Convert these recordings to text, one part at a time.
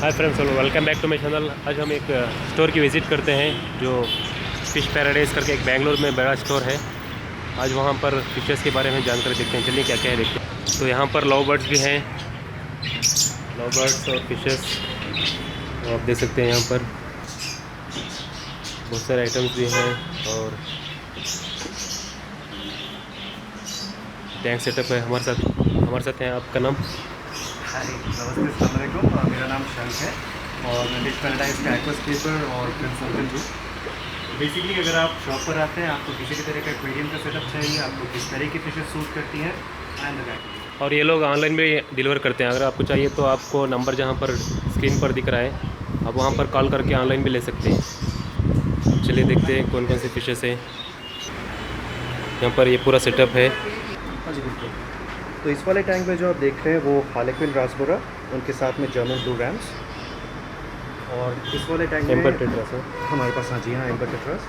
Hi friends, welcome back to my channel. आज हम एक स्टोर की विज़िट करते हैं जो फ़िश पैराडाइज़ करके एक बेंगलोर में बड़ा स्टोर है। आज वहाँ पर फ़िशेस के बारे में जानकारी देखते हैं। चलिए क्या क्या है देखते हैं। तो यहाँ पर लव बर्ड्स भी हैं, लव बर्ड्स और फिशेस आप देख सकते हैं। यहाँ पर बहुत सारे आइटम्स भी हैं और टैंक सेटअप है। हमारे साथ हैं। आपका नाम? हाय, नमस्ते, अस्सलाम वालेकुम। मेरा नाम शंख है और मैं फिश पैराडाइज का एक्वास्केपर और कंसल्टेंट हूँ। बेसिकली अगर आप शॉप पर आते हैं, आपको किसी भी तरह का एक्वेरियम का सेटअप चाहिए, आपको किस तरह की फिशेस सूट करती हैं एंड और ये लोग ऑनलाइन भी डिलीवर करते हैं। अगर आपको चाहिए तो आपको नंबर जहाँ पर स्क्रीन पर दिख रहा है, आप वहाँ पर कॉल करके ऑनलाइन भी ले सकते हैं। चलिए देखते हैं कौन कौन से फिशेस हैं। यहाँ पर ये पूरा सेटअप है। हाँ जी, बिल्कुल। तो इस वाले टैंक में जो आप देख रहे हैं वो हार्लेक्विन रासबोरा, उनके साथ में जर्मन ब्लू रैम्स। और इस वाले टैंक में एम्बर टेट्रास है हमारे पास, हाँ जी, हाँ, एम्बर टेट्रास।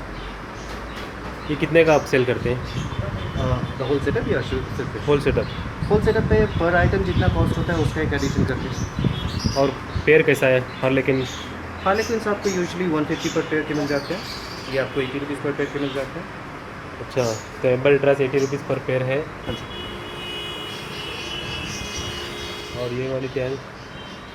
ये कितने का आप सेल करते हैं? द होल सेटअप या सिर्फ होल सेटअप? होल सेटअप पे पर आइटम जितना कॉस्ट होता है उसका एक एडिशन करते हैं। और पेयर कैसा है? हाँ, लेकिन हार्लेक्विन्स आपको यूजुअली 150 पर पेयर के मिल जाते हैं, ये आपको 80 रुपीज़ पर पेयर के मिल जाते हैं। अच्छा, तो एम्बर टेट्रास 80 रुपीज़ पर पेयर है। हाँ जी। और ये वाली क्या है?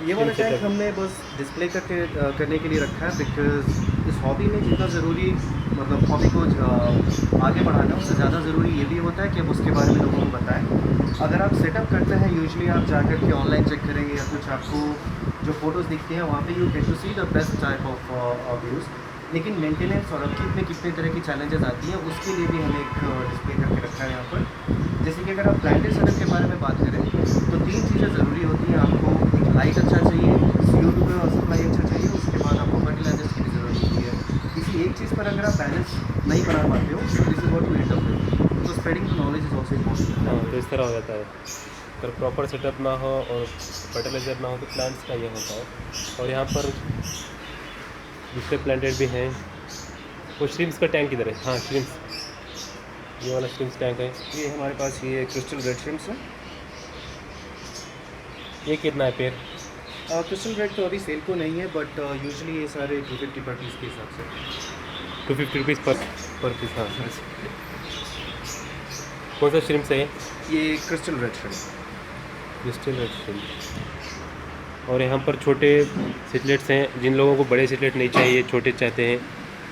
ये वाला टैंक हमने बस डिस्प्ले करने के लिए रखा है, बिकॉज इस हॉबी में जितना ज़रूरी, मतलब हॉबी को आगे बढ़ाना, उससे ज़्यादा ज़रूरी ये भी होता है कि अब उसके बारे में लोगों को बताएं। अगर आप सेटअप करते हैं, यूजुअली आप जाकर के ऑनलाइन चेक करेंगे या कुछ आपको जो फ़ोटोज़ दिखती हैं वहाँ पे you get to see the best type of views, लेकिन मेंटेनेंस और अपकीप में कितने तरह की चैलेंजेस आती हैं उसके लिए भी हमें एक डिस्प्ले करके रखा है यहाँ पर। जैसे कि अगर आप प्लांटेड सेटअप के बारे में बात करें तो 3 चीज़ें ज़रूरी होती हैं। आपको एक लाइट अच्छा चाहिए, CO2 का सप्लाई अच्छा चाहिए, उसके बाद आपको फर्टिलाइजर्स की भी ज़रूरत होती है। किसी एक चीज़ पर अगर आप बैलेंस नहीं बना पाते हो तो this is what we end up with. तो spreading the knowledge is also important. हाँ, तो इस तरह हो जाता है। अगर प्रॉपर सेटअप ना हो और फर्टिलाइज़र ना हो तो प्लांट्स का ये होता है। और यहाँ पर दूसरे प्लांटेड भी हैं। वो श्रिम्स का टैंक किधर है? हाँ, श्रिम्स, ये वाला श्रिम्स टैंक है। ये हमारे पास ये क्रिस्टल रेड श्रिम्प्स है। ये कितना है पेयर? क्रिस्टल रेड तो अभी सेल को नहीं है, बट यूजुअली ये सारे 250 पर पीस के हिसाब से। 250 रुपीज़ पर पीस। हाँ, कौन सा श्रिम्स है? ये crystal red shrimp. Crystal red shrimp. और यहाँ पर छोटे सिटलेट्स हैं। जिन लोगों को बड़े सिटलेट नहीं चाहिए, छोटे चाहते हैं,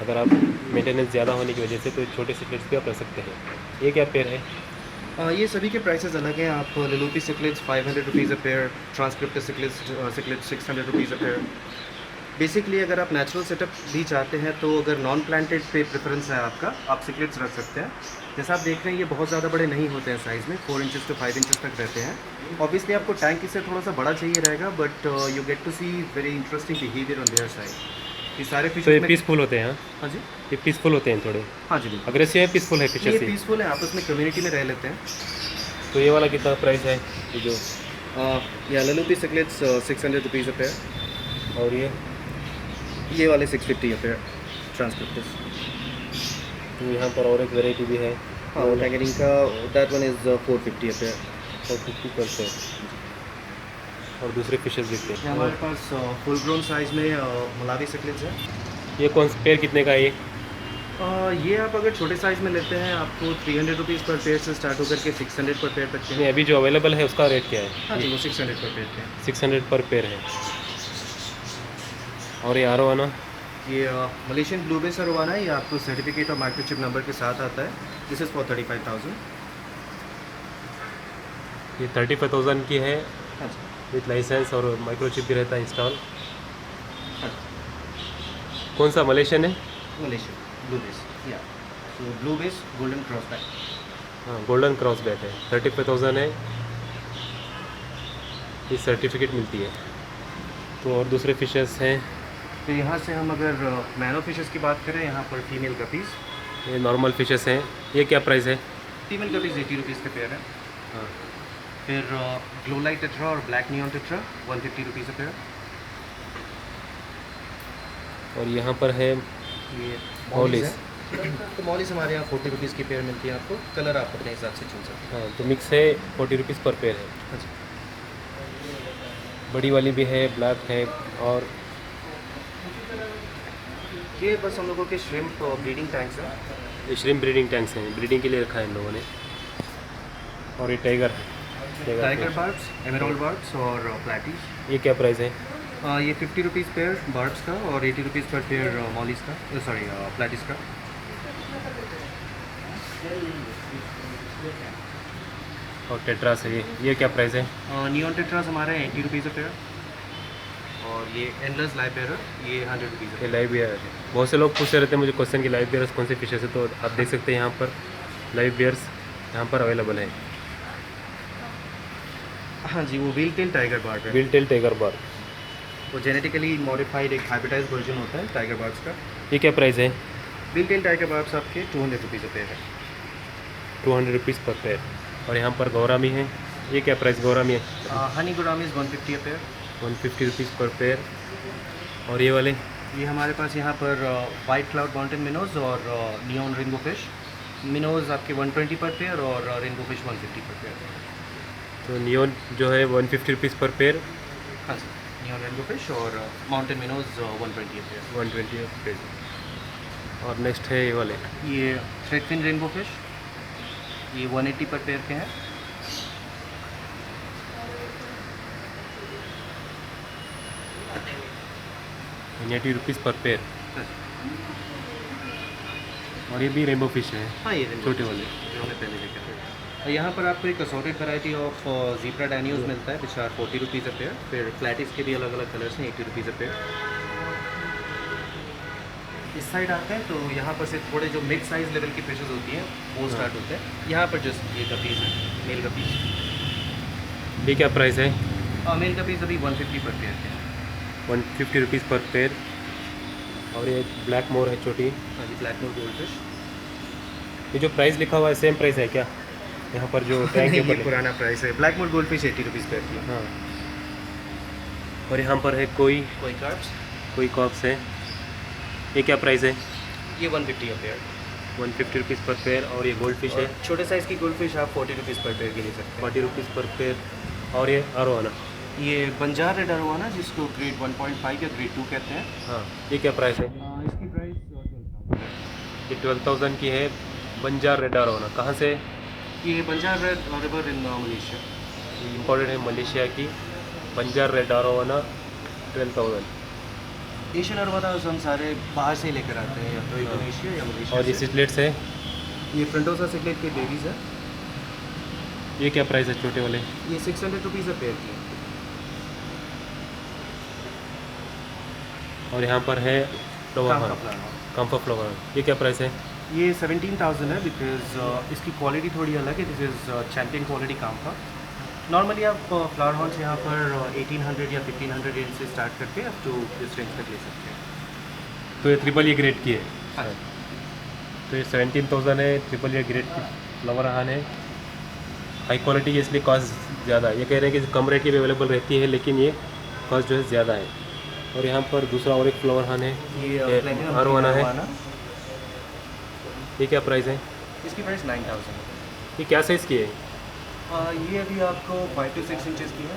अगर आप मेंटेनेंस ज़्यादा होने की वजह से, तो छोटे सिटलेट्स भी आप रख सकते हैं। ये क्या पेयर है? ये सभी के प्राइसेस अलग हैं। आप लिलोपी सिक्लेट्स 500 रुपीज़ अ पेयर, ट्रांसक्रिप्ट cichlids 600 rupees a pair. Basically अगर आप नेचुरल सेटअप भी चाहते हैं तो अगर नॉन प्लांटेड पे प्रेफरेंस है आपका, आप सिक्लेट्स रख सकते हैं। जैसा आप देख रहे हैं ये बहुत ज़्यादा बड़े नहीं होते हैं साइज़ में, 4 इंचज़ टू 5 इंचज़ तक रहते हैं। ऑब्वियसली आपको टैंक इससे थोड़ा सा बड़ा चाहिए रहेगा, but you get to see very interesting behaviour on their side. ये सारे तो ये फिशेस में। पीसफुल होते हैं? हाँ, हाँ जी, ये पीसफुल होते हैं थोड़े। हाँ जी, बिल्कुल। अग्रेसिव है, पीसफुल है ये फिशेस ही। पीसफुल है, आपस में कम्युनिटी में रह लेते हैं। तो ये वाला कितना प्राइस है? ये जो या लिलोपी सिक्लेट्स 600 रुपीज़ अ पेयर। और ये वाले 650 अ पेयर ट्रांसक्रिप्टिव। तो यहाँ पर और एक वेराइटी भी है। हाँ, टैगरिंग का that one is 450 a pair. 50%। और दूसरे फिशेस दिखते हैं। हमारे पास फुल ग्रोन साइज में मलावी सिक्लेट्स हैं। ये कौन सा पेयर कितने का है ये? ये आप अगर छोटे साइज़ में लेते हैं आपको 300 रुपीज़ पर पेयर से स्टार्ट होकर के 600 पर पेयर तक के नहीं, हैं। अभी जो अवेलेबल है उसका रेट क्या है? हाँ जी, वो 600 पर पेयर के हैं। 600 पर पेयर है। और ये आरोवाना? ये मलेशियन ब्लू बेस अरोवाना है। ये आपको सर्टिफिकेट और माइक्रोचिप नंबर के साथ आता है। This is for 35,000। ये 35,000 की है हाँ जी, विथ लाइसेंस और माइक्रोचिप भी रहता है इंस्टॉल। हाँ जी। कौन सा मलेशियन है? मलेशियन ब्लू बेस, या सो blue base golden cross back. हाँ, गोल्डन क्रॉस बैक है। 35,000 है। ये सर्टिफिकेट मिलती है। तो और दूसरे फिशेस हैं। तो यहाँ से हम अगर मैनो फिशेस की बात करें, यहाँ पर फीमेल गपीज़। ये नॉर्मल फिशेस हैं। ये क्या प्राइस है? फीमेल गपीज़ 80 रुपीज़ के पेयर है। हाँ, फिर ग्लो लाइट टेट्रा और black neon tetra 150 rupees a pair. और यहाँ पर है ये मॉलिस। तो मॉलिस हमारे यहाँ 40 रुपीज़ की पेयर मिलती है आपको। कलर आप अपने हिसाब से चुन सकते हैं। हाँ, तो मिक्स है, 40 रुपीज़ पर पेयर है। हाँ जी। बड़ी वाली भी है, ब्लैक है। और ये बस हम लोगों के श्रिम्प ब्रीडिंग टैंक्स हैं। ये श्रिम्प ब्रीडिंग टैंक्स हैं, ब्रीडिंग के लिए रखा है इन लोगों ने। और ये टाइगर है, टाइगर बार्ब्स, एमराल्ड बार्ब्स और प्लैटीज। ये क्या प्राइस है? ये 50 रुपीज़ पेयर बार्ब्स का और 80 रुपीज़ पर पेयर मॉलीज का, सॉरी प्लैटीज का। और टेट्रास है, ये क्या प्राइस है? नियॉन टेट्रास हमारे 80 रुपीज़ पेयर। और ये एंडलेस लाइव बेरर, ये 100 रुपीज़। ये लाइव बियर है। बहुत से लोग पूछते रहते हैं मुझे क्वेश्चन कि लाइव बियर्स कौन से फिशेस है, तो आप देख सकते हैं यहाँ पर लाइव बियर्स यहाँ पर अवेलेबल है। हाँ जी, वो व्हील टेल टाइगर बार्ब है। व्हील टेल टाइगर बार्ब, वो जेनेटिकली मॉडिफाइड एक हाइब्रिडाइज वर्जन होता है टाइगर बार्ब्स का। ये क्या प्राइस है? व्हील टेल टाइगर बार्ब्स आपके 200 रुपीज़ पेयर है। 200 रुपीज़ पर पेयर। और यहाँ पर गौरामी है, ये क्या प्राइस गौरामी है? Honey gourami 150 pair. 150 रुपीज़ पर पेयर। और ये वाले? ये हमारे पास यहाँ पर वाइट क्लाउड माउंटेन मिनोज और नियॉन रेनबो फिश। मिनोज आपके 120 पर पेयर और रेनबो फिश 150 पर पेयर। तो नियॉन जो है 150 रुपीज़ पर पेयर। हाँ जी, नियॉन रेनबो फिश और माउंटेन मिनोज 120 पेयर। 120 पेयर। और नेक्स्ट है ये वाले, ये थ्रेडफिन रेनबो फिश, ये 180 पर पेयर के हैं। ₹80 रुपीज़ पर पेयर। और ये भी रेनबो फिश है। हाँ, ये छोटे वाले जो हमने पहले देखे थे। और यहाँ पर आपको एक असॉर्टेड वैरायटी ऑफ ज़ीब्रा डैनियोज मिलता है, विच आर 40 रुपीज़ पेयर। फिर फ्लैटिस के भी अलग अलग कलर्स हैं, 80 रुपीज़ पेयर। इस साइड आते हैं तो यहाँ पर से थोड़े जो मिड साइज़ लेवल की फिशेस होती हैं वो स्टार्ट होते हैं। यहाँ पर जस्ट ये गपीज़ है, मेल गपीज़। ये क्या प्राइस है? मेल गपीज़ अभी 150 पर पेयर के हैं। 150 रुपीज़ पर पेयर। और ये ब्लैक मोर है छोटी। हाँ जी, ब्लैक मोर गोल्ड फिश। ये जो प्राइस लिखा हुआ है सेम प्राइस है क्या यहाँ पर जो टैंक के ऊपर? पुराना प्राइस है। ब्लैक मोर गोल्ड फिश 80 रुपीज़ पेयर की। हाँ। और यहाँ पर है कोई कार्प्स, कोई कॉप्स है, ये क्या प्राइस है? ये 150 पेयर। 150 रुपीज़ पर पेयर। और ये गोल्ड फिश है, छोटे साइज़ की गोल्ड फिश आप 40 रुपीज़ पर पेयर की ले सकते हैं। 40 रुपीज़ पर पेयर। और ये अरोवाना, ये बंजार रेड अरोवाना जिसको ग्रेड 1.5 या ग्रेड 2 कहते हैं। हाँ, ये क्या प्राइस है? इसकी प्राइस 12,000 है। ये 12,000 की है, बंजार रेड अरोवाना। कहाँ से? ये Banjar red river in Malaysia. Imported है मलेशिया की बंजार रेड अरोवाना, 12,000। एशियन अरोवाना हम सारे बाहर से लेकर आते हैं, या तो इंडोनेशिया या मलेशिया। और ये सिटलेट्स है, ये फ्रंटोसा सिकलेट के बेबीज़ है। ये क्या प्राइस है छोटे वाले? ये 600 रुपीज़ पेयर की। और यहाँ पर है फ्लावर, काम्फा फ्लावर, ये क्या प्राइस है? ये 17,000 है, बिकॉज इसकी क्वालिटी थोड़ी अलग है। दिस इज़ चैम्पियन क्वालिटी काम्फा। नॉर्मली आप फ्लावर हॉर्न्स यहाँ पर 1800 या 1500 रेंज से स्टार्ट करके अप टू इस रेंज तक ले सकते हैं। तो ये ट्रिपल ए ग्रेड की है। हाँ। तो ये 17,000 है, ट्रिपल ए ग्रेड की फ्लावर हान है, हाई क्वालिटी की, इसलिए कॉस्ट ज़्यादा है। ये कह रहे हैं कि कम रेट की भी अवेलेबल रहती है, लेकिन ये कॉस्ट जो है ज़्यादा है। और यहाँ पर दूसरा और एक फ्लावर हान है, ये अरोवाना है। ये क्या प्राइस है? इसकी प्राइस 9,000 है। ये क्या साइज़ की है? ये अभी आपको 5 to 6 इंचेस की है।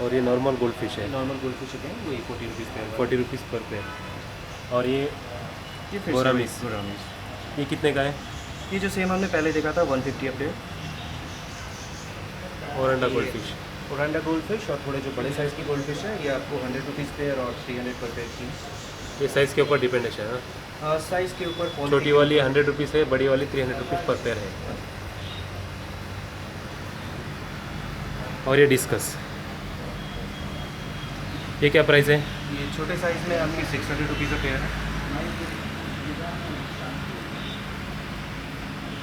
और ये नॉर्मल गोल्ड फिश है, नॉर्मल गोल्ड फिश है, वही 40 रुपीज़ पेयर। 40 रुपीज़ पर पेयर। और ये गोरामिस, ये कितने का है? ये जो सेम हमने पहले देखा था 150 pair. ओरंडा gold fish, ओरंडा gold fish. और थोड़े जो बड़े साइज़ की गोल्ड फिश है, ये आपको 100 रुपीज़ पेयर और 300 पर पेयर की। ये साइज़ के ऊपर डिपेंड है। हाँ, साइज़ के ऊपर छोटी वाली 100 रुपीज़ है, बड़ी वाली 300 रुपीज़ पर पेयर है। और ये डिस्कस, ये क्या प्राइस है? ये छोटे साइज़ में आपकी 600 रुपीज़ पेयर है।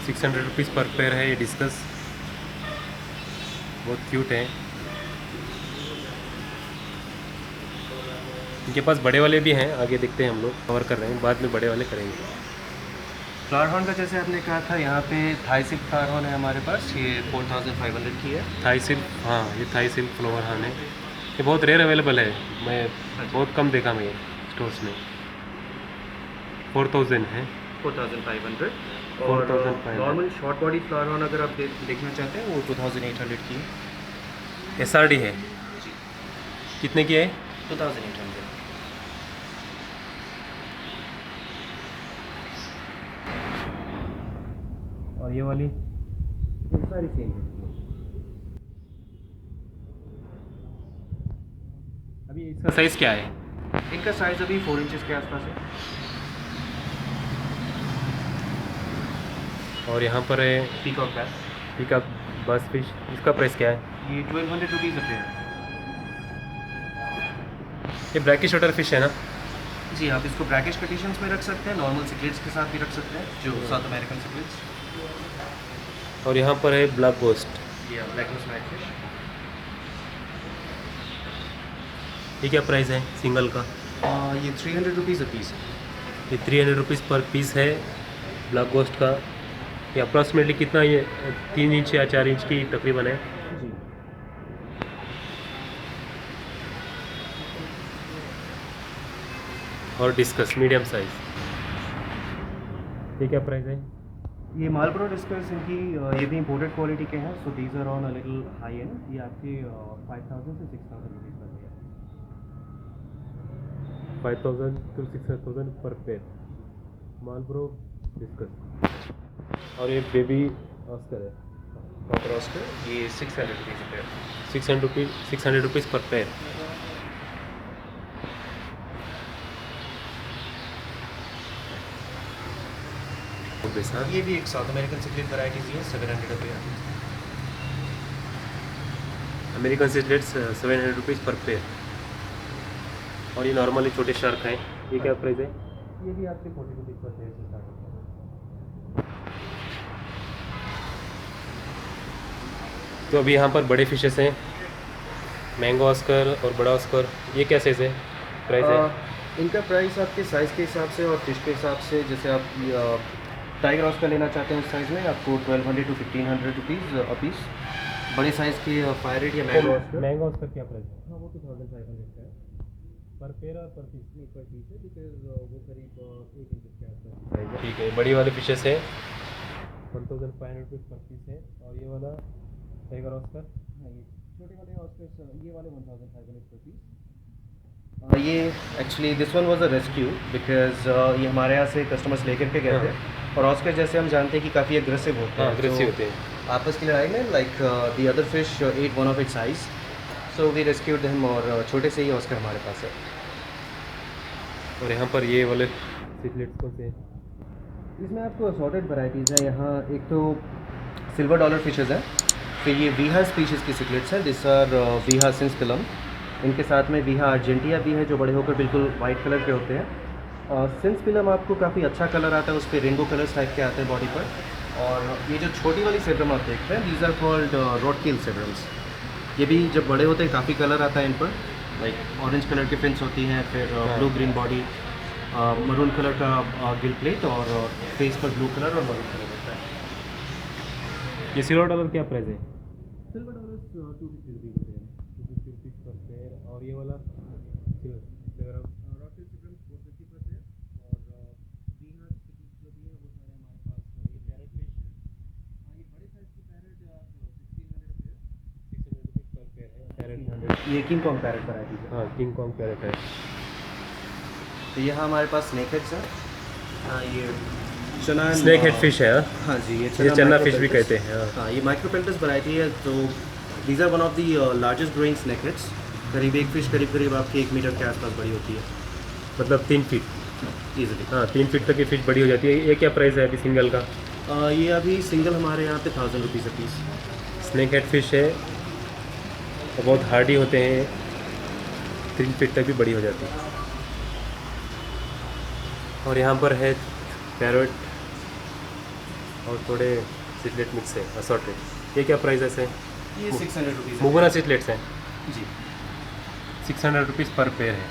600 रुपीज़ पर पेयर है ये डिस्कस, बहुत क्यूट है। इनके पास बड़े वाले भी हैं, आगे देखते हैं, हम लोग कवर कर रहे हैं, बाद में बड़े वाले करेंगे। फ्लावर हॉर्न का जैसे आपने कहा था, यहाँ पे थाई सिल्क फ्लावर हॉर्न है हमारे पास, ये 4500 की है। थाई सिल्क, हाँ, ये थाई सिल्क फ्लावर हॉर्न है। ये बहुत रेयर अवेलेबल है, मैं बहुत कम देखा मैं स्टोर्स में। 4000 है, 4500। और 4500। Normal short body flower horn अगर आप देखना चाहते हैं वो 2800 की है। SRD है, जी, कितने की है? 2800। और ये वाली ये सारी सेम है। अभी इसका साइज़ क्या है? इनका साइज़ अभी 4 इंचेस के आसपास है। और यहाँ पर है पीकॉक बैग, पीकॉक बस फिश, इसका प्राइस क्या है? ये 1200 रुपीज़ है। ये ब्लैकिश वाटर फिश है ना? जी, आप इसको ब्रैकिश कंडीशंस में रख सकते हैं, नॉर्मल सिक्लेट्स के साथ भी रख सकते हैं, जो साउथ अमेरिकन सिक्लेट्स। और यहाँ पर है ब्लैक गोस्ट, ये ब्लैक स्नैक फिश। ये क्या प्राइस है सिंगल का? ये 300 रुपीज़ पीस है। ये 300 रुपीज़ पर पीस है ब्लैक गोस्ट का। ये अप्रॉक्सीमेटली कितना, ये 3 इंच या 4 इंच की तकरीबन है। जी, और डिस्कस मीडियम साइज़, ये क्या प्राइस है? ये मालब्रो डिस्कस इनकी ये भी इंपोर्टेड क्वालिटी के हैं, so these are on a little high end. ये आपके 5000 से 6000 रुपीज़ का है। 5000 to 6000 पर पेयर मालब्रो डिस्कस। और ये बेबी ऑस्कर है, कॉपर ऑस्कर, ये 600 रुपीज़ है। 600 रुपीज़ पर पेयर। ये भी एक साउथ अमेरिकन सिक्लेट वैरायटीज है, 700 रुपये। अमेरिकन सिलेट्स 700 रुपीज़ पर पेयर। और ये नॉर्मली छोटे शार्क हैं, ये क्या प्राइस है? ये भी आपके 40 रुपीज़ पर पेयर से स्टार्ट होता है। तो अभी यहाँ पर बड़े फिशेस हैं, मैंगो ऑस्कर और बड़ा ऑस्कर, ये क्या साइज़ है, प्राइस है? इनका प्राइस आपके साइज़ के हिसाब से और फिश के हिसाब से, जैसे आप टाइगर ऑस्कर लेना चाहते हैं उस साइज़ में आपको 1200 to 1500 रुपीज़ अ पीस। बड़े साइज़ के पायरेट या मैंगो ऑस्कर, मैंगो ऑस्कर क्या प्राइस है? हाँ वो 2500 का है पर पेयर और पर पीस? नहीं पर पीस है, बिकॉज वो करीब 1 इंच के आसपास प्राइस है। ठीक है, बड़ी वाले फिशेस है 1500 रुपीज़ पर पीस है। और ये वाला टाइगर ऑस्कर? हाँ, ये छोटे वाले ऑस्कर्स ये वाले 1500 पर पीस। ये actually this one was a rescue, because ये हमारे यहाँ से कस्टमर्स लेकर के गए थे। और ऑस्कर जैसे हम जानते हैं कि काफ़ी अग्रेसिव होते हैं, अग्रेसिव होते हैं आपस की लड़ाई में, like the other fish ate one of its size, so we rescued him. और छोटे से ही ऑस्कर हमारे पास है। और यहाँ पर ये वाले सिगलेट्स कौन से हैं? इसमें आपको असॉर्टेड वैरायटीज़ हैं। यहाँ एक तो सिल्वर डॉलर फिशेज़ हैं, फिर ये वीहा स्पीशीज़ की सिगलेट्स हैं, दिस आर वीहा सिंसपिलम। इनके साथ में वीहा अर्जेंटिया भी है, जो बड़े होकर बिल्कुल वाइट कलर के होते हैं। सिंसपिलम आपको काफ़ी अच्छा कलर आता है, उस पर रेनबो कलर्स टाइप के आते हैं बॉडी पर। और ये जो छोटी वाली सेब्रम आप देखते हैं, दीज आर कॉल्ड रॉडकिल सेब्रम्स। ये भी जब बड़े होते हैं काफ़ी कलर आता है इन पर, लाइक ऑरेंज कलर की फिन्स होती हैं, फिर blue green body, maroon colour का गिल प्लेट, और फेस पर ब्लू कलर और मरून कलर होता है। ये सिल्वर डॉलर क्या प्राइस है? सिल्वर डॉलर 250 रुपीज़ होते हैं। 250 रुपीज़ पर पेयर। और ये वाला रॉडकिल सेब्रम्स 450 पर पेयर। और वीहा स्पीशीज़ जो भी है वो सारे हमारे पास। ये पैरेट फिश, ये बड़े साइज़ की पैरेट आप 1600 पेयर, 600 रुपीज़ पर पेयर है पैरेट। ये किंग कॉन्ग पैरेट वैरायटी है। हाँ, किंग कॉन्ग पैरेट है। तो यहाँ हमारे पास स्नेक हेड्स हैं। हाँ, ये चना स्नेक हेड फिश है। हाँ जी, ये चना फिश भी कहते हैं। हाँ, ये माइक्रोपेल्टस वैरायटी है। तो these are one of the largest growing snakehead. करीब एक फिश करीब आपकी 1 मीटर के आसपास बड़ी होती है, मतलब 3 फीट ईजिली। हाँ, 3 फीट तक की फिश बड़ी हो जाती है। ये क्या प्राइस है अभी सिंगल का? ये अभी सिंगल हमारे यहाँ पे 1000 rupees a piece. Snakehead fish है और बहुत हार्डी होते हैं, 3 फीट तक भी बड़ी हो जाती है। और यहाँ पर है पैरेट और थोड़े सिगलेट मिक्स है असॉर्टेड। ये क्या प्राइस है? ये 600 रुपीज़ मुगुना सिगलेट्स हैं, जी। 600 रुपीज़ पर पेयर है।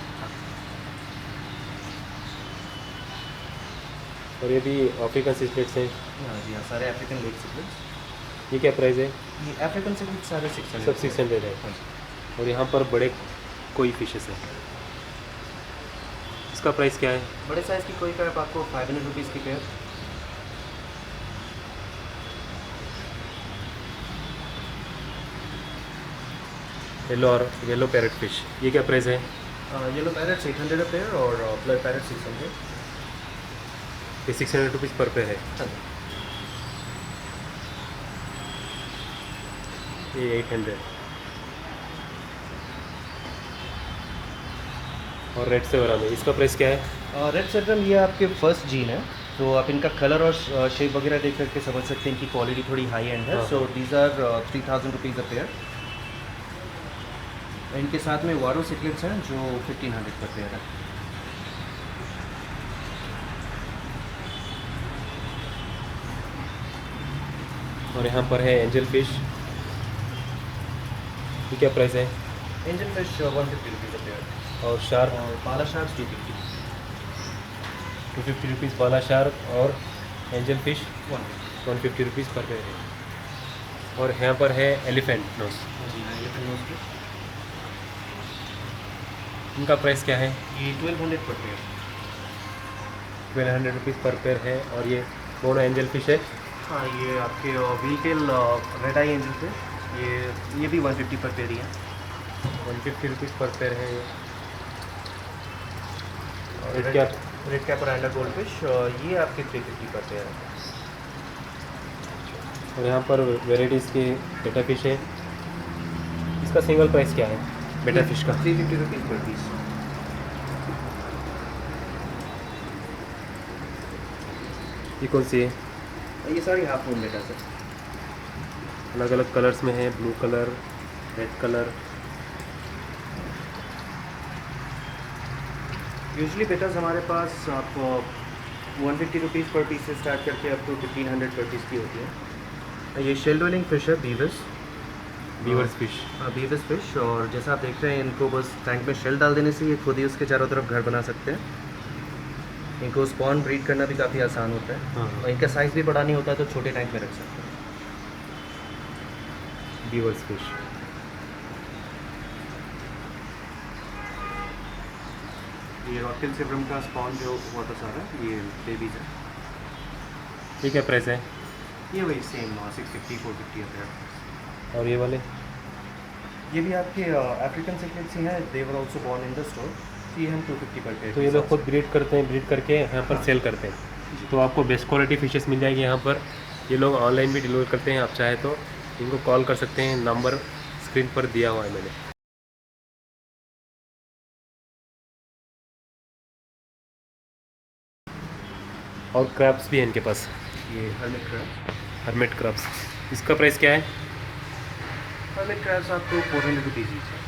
और ये भी अफ्रीकन सिगलेट्स हैं। हाँ जी, हाँ, सारे अफ्रीकन लेक सिगलेट्स। ये क्या प्राइस है? ये अफ्रीकन सिगलेट्स सारे 600। सब 600 है। और यहाँ पर बड़े कोई फिशेस हैं, इसका प्राइस क्या है? बड़े साइज़ की कोई कैप आपको 500 रुपीज़ की पेयर। येलो और येलो पैरेट फिश, ये क्या प्राइस है? येलो पैरेट्स 800 a पेयर और ब्लड पैरेट 600। ये 600 रुपीज़ पर पेयर है। हाँ ये 800। और रेड सेवरा में इसका प्राइस क्या है? रेड सेटम ये आपके फर्स्ट जीन है, तो आप इनका कलर और शेप वगैरह देख करके समझ सकते हैं कि क्वालिटी थोड़ी हाई एंड है। हाँ। So these are 3000 rupees a pair. इनके साथ में वारो सिकलेट्स हैं जो 1500 पर पेयर है। और यहाँ पर है एंजल फिश, ये क्या प्राइस है? Angel fish 150 rupees a pair. और शार्क और पाला शार्क्स 250। 250 रुपीज़ वाला शार्क, और एंजल फिश 150। 150 रुपीज़ पर पेयर है। और यहाँ पर है एलिफेंट नोस, जी हाँ, ये फिल्म उसकी इनका प्राइस क्या है? ये 1200 पर पेयर। 1200 रुपीज़ पर पेयर है। और ये दोनों एंजल फिश है। हाँ, ये आपके व्हील टेल रेड आई एंजल फिश, ये भी 150 पर पेयर ही है। 150 रुपीज़ पर पेयर है ये। और रेड क्या? रेड कैपर एंडर गोल्ड फिश, ये आपके 350 पर पेयर है। और यहाँ पर वेराइटीज़ की बेटा फिश है, इसका सिंगल प्राइस क्या है बेटा फिश का? 350 रुपीज़ पर पीस। ये कौन सी है? ये सारी हाफ मून बेटा सर। अलग अलग कलर्स में है, blue colour, red colour. Usually betas हमारे पास आप 150 रुपीज़ पर पीस से स्टार्ट करके अप टू 1500 पर पीस की होती है। ये शेल डोलिंग फिश है, बीवर्स फिश। Beavers fish. और जैसा आप देख रहे हैं, इनको बस टैंक में शेल डाल देने से ये खुद ही उसके चारों तरफ घर बना सकते हैं। इनको स्पॉन ब्रीड करना भी काफ़ी आसान होता है। हाँ। और इनका साइज़ भी बड़ा नहीं होता है, तो छोटे टैंक में रख सकते हैं। Beavers fish. ये रॉकेल सिब्रम का स्पॉन जो वाटर सारा है, ये बेबीज है। ये क्या प्राइस है? ये वही सेम 650 450 है। और ये वाले? ये भी आपके अफ्रीकन सिकलेट्स ही हैं, they were also born in the store. ये हम 250 पर पेयर। तो ये लोग खुद ब्रीड करते हैं, ब्रीड करके यहाँ पर सेल करते हैं। तो आपको बेस्ट क्वालिटी फिशेस मिल जाएगी यहाँ पर। ये लोग ऑनलाइन भी डिलीवर करते हैं, आप चाहे तो इनको कॉल कर सकते हैं, नंबर स्क्रीन पर दिया हुआ है मैंने। और क्रैब्स भी हैं इनके पास, ये हर्मिट क्रैब। हर्मिट क्रैब्स, इसका प्राइस क्या है? हर्मिट क्रैब्स आपको 400 रुपीज़ ईच है।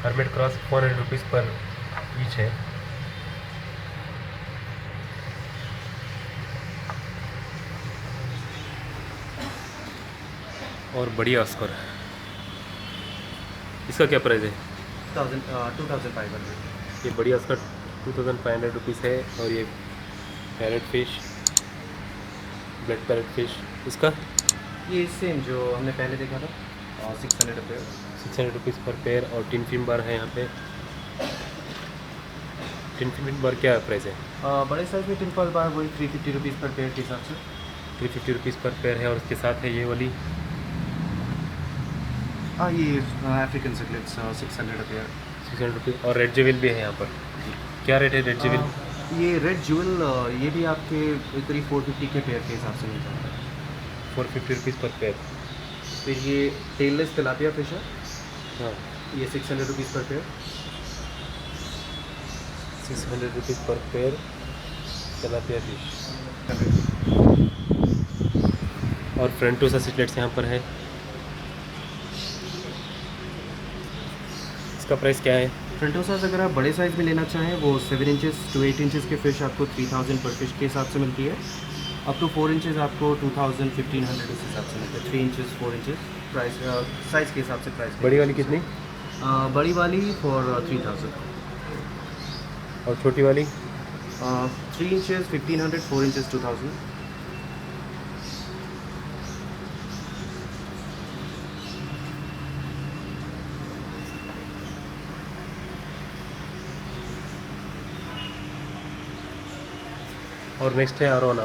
हर्मिट क्रॉस 400 रुपीज़ पर ईच है। और बढ़िया ऑस्कर, इसका क्या प्राइस है? 2500। ये बढ़िया ऑस्कर 2500 रुपीज़ है। और ये parrot fish, blood parrot fish, इसका ये सेम जो हमने पहले देखा था, 600 रुपये। 600 रुपीज़ पर पेयर। और टिन फिन बार है यहाँ पे। टिन फिन बार क्या प्राइस है? बड़े साइज में टिम्पल बार वही 350 रुपीज़ पर पेयर के हिसाब से। 350 रुपीज़ पर पेयर है। और उसके साथ है ये वाली, हाँ, ये अफ्रीकन सिकलेट्स 600 रुपये। 600 रुपीज़। और रेड जेविल भी है यहाँ पर, क्या रेट है रेड जेविल? ये रेड ज्यूल ये भी आपके करीब 450 के पेयर के हिसाब से मिल जाता है। 450 रुपीज़ पर पेयर। फिर ये टेललेस तिलापिया फिश है, हाँ, ये 600 रुपीज़ पर पेयर। 600 रुपीज़ पर पेयर तिलापिया फिश। और फ्रंटोसा सिकलेट्स यहाँ पर है, इसका प्राइस क्या है? फ्रंटोसास अगर आप बड़े साइज़ में लेना चाहें, वो 7 इंचेस टू 8 इंचेस के फ़िश आपको 3000 पर फिश के हिसाब से मिलती है। अप टू 4 इंचेस आपको 2000 1500 इस हिसाब से मिलता है। 3 इंचेस 4 इंचेस प्राइस साइज़ के हिसाब से प्राइस। बड़ी वाली कितनी? बड़ी वाली फॉर 3000। और छोटी वाली? 3 इंचेस 1500, 4 इंचेस 2000। और नेक्स्ट है अरोना,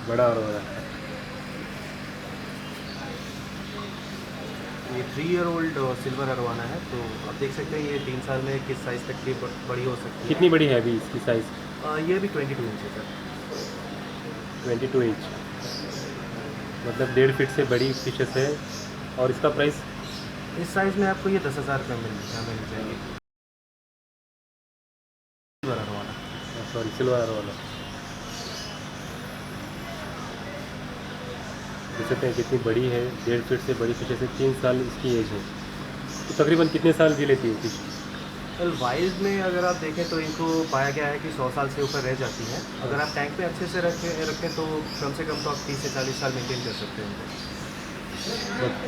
बड़ा अरोना। ये 3-year-old सिल्वर अरवाना है, तो आप देख सकते हैं ये 3 साल में किस साइज़ तक की बड़ी हो सकती है। कितनी बड़ी है अभी इसकी साइज़? ये भी 22 इंच है सर। 22 इंच, मतलब 1.5 फीट से बड़ी फिशेस है। और इसका प्राइस? इस साइज़ में आपको ये 10,000 रुपये मिल जाएंगे। Silver arowana. सॉरी, सिल्वर वाला। देख सकते हैं कितनी बड़ी है, 1.5 फीट से बड़ी फिशेस है। 3 साल इसकी एज है। तो तकरीबन कितने साल जी लेती है फिश? वेल वाइल्ड में अगर आप देखें तो इनको पाया गया है कि 100 साल से ऊपर रह जाती हैं। अगर आप टैंक में अच्छे से रखें तो कम से कम तो आप 30 से 40 साल मेंटेन कर सकते हैं उनको।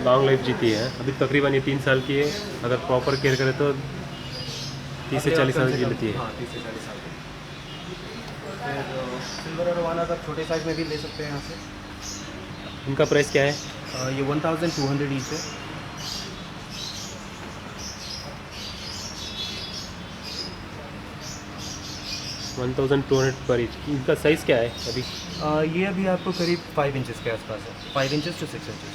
लॉन्ग लाइफ जीती है। अभी तकरीबन ये 3 साल की है, अगर प्रॉपर केयर करें तो 30 से 40 साल जी लेती है। हाँ, 30 से 40 साल की। फिर सिल्वर अरवाना का छोटे साइज़ में भी ले सकते हैं यहाँ से। इनका प्राइस क्या है? ये 1200 ईच है। $1200 पर ईच। इनका साइज़ क्या है अभी? ये अभी आपको करीब 5 इंचेस के आसपास है, 5 इंचेस टू 6 इंचेस।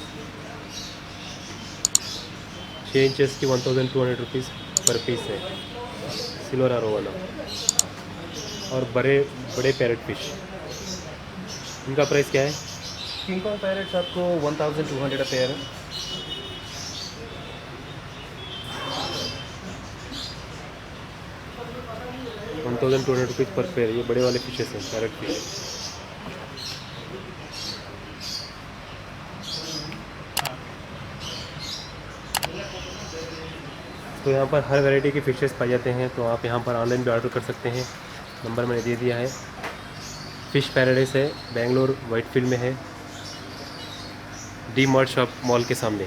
6 इंचेस की $1200 पर पीस है, सिल्वर अरोवाना। और बड़े पैरेट फिश, इनका प्राइस क्या है? किंग कॉन्ग पैरेट्स आपको 1200 पेयर है। $1200 पर पेयर। ये बड़े वाले फिशेस हैं, पैरेट फिश। तो यहाँ पर हर वैरायटी के फिशेस पाए जाते हैं, तो आप यहाँ पर ऑनलाइन भी ऑर्डर कर सकते हैं। नंबर मैंने दे दिया है। फ़िश पैराडाइस है, बेंगलोर वाइटफील्ड में है, डी मार्ट शॉप मॉल के सामने।